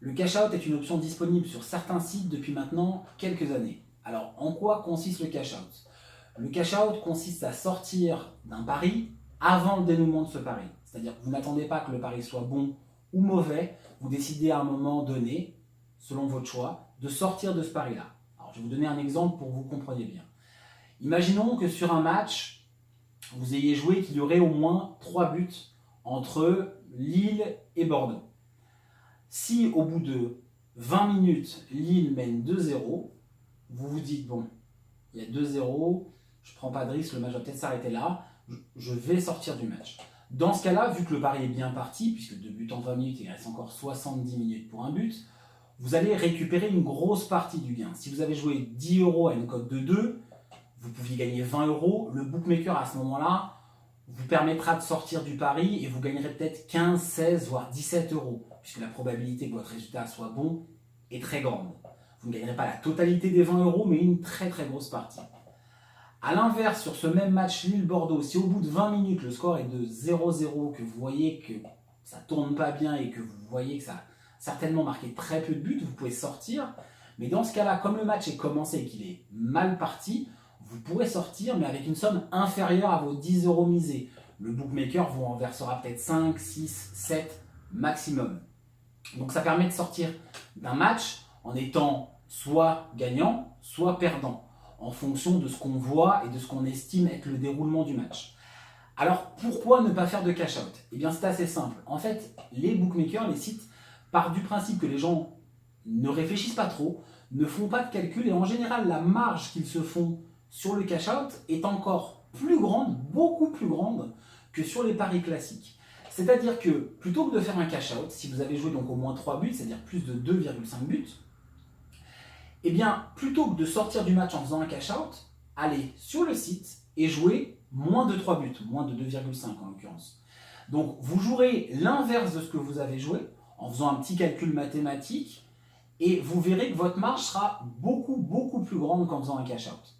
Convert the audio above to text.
Le cash-out est une option disponible sur certains sites depuis maintenant quelques années. Alors, en quoi consiste le cash-out? Le cash-out consiste à sortir d'un pari avant le dénouement de ce pari. C'est-à-dire que vous n'attendez pas que le pari soit bon ou mauvais, vous décidez à un moment donné, selon votre choix, de sortir de ce pari-là. Alors, je vais vous donner un exemple pour que vous compreniez bien. Imaginons que sur un match, vous ayez joué qu'il y aurait au moins 3 buts entre Lille et Bordeaux. Si au bout de 20 minutes, Lille mène 2-0, vous vous dites, bon, il y a 2-0, je ne prends pas de risque, le match va peut-être s'arrêter là, je vais sortir du match. Dans ce cas-là, vu que le pari est bien parti, puisque 2 buts en 20 minutes, il reste encore 70 minutes pour un but, vous allez récupérer une grosse partie du gain. Si vous avez joué 10 € à une cote de 2, vous pouviez gagner 20 €, le bookmaker à ce moment-là vous permettra de sortir du pari et vous gagnerez peut-être 15, 16, voire 17 €, puisque la probabilité que votre résultat soit bon est très grande. Vous ne gagnerez pas la totalité des 20 €, mais une très très grosse partie. A l'inverse, sur ce même match Lille-Bordeaux, si au bout de 20 minutes le score est de 0-0, que vous voyez que ça ne tourne pas bien et que vous voyez que ça a certainement marqué très peu de buts, vous pouvez sortir. Mais dans ce cas-là, comme le match est commencé et qu'il est mal parti, vous pourrez sortir, mais avec une somme inférieure à vos 10 € misés. Le bookmaker vous en versera peut-être 5, 6, 7 maximum. Donc ça permet de sortir d'un match en étant soit gagnant, soit perdant, en fonction de ce qu'on voit et de ce qu'on estime être le déroulement du match. Alors pourquoi ne pas faire de cash-out? Eh bien c'est assez simple. En fait, les bookmakers, les sites, partent du principe que les gens ne réfléchissent pas trop, ne font pas de calcul et en général la marge qu'ils se font sur le cash-out est encore plus grande, beaucoup plus grande que sur les paris classiques. C'est-à-dire que plutôt que de faire un cash-out, si vous avez joué donc au moins 3 buts, c'est-à-dire plus de 2,5 buts, eh bien plutôt que de sortir du match en faisant un cash-out, allez sur le site et jouez moins de 3 buts, moins de 2,5 en l'occurrence. Donc vous jouerez l'inverse de ce que vous avez joué en faisant un petit calcul mathématique et vous verrez que votre marge sera beaucoup plus grande qu'en faisant un cash-out.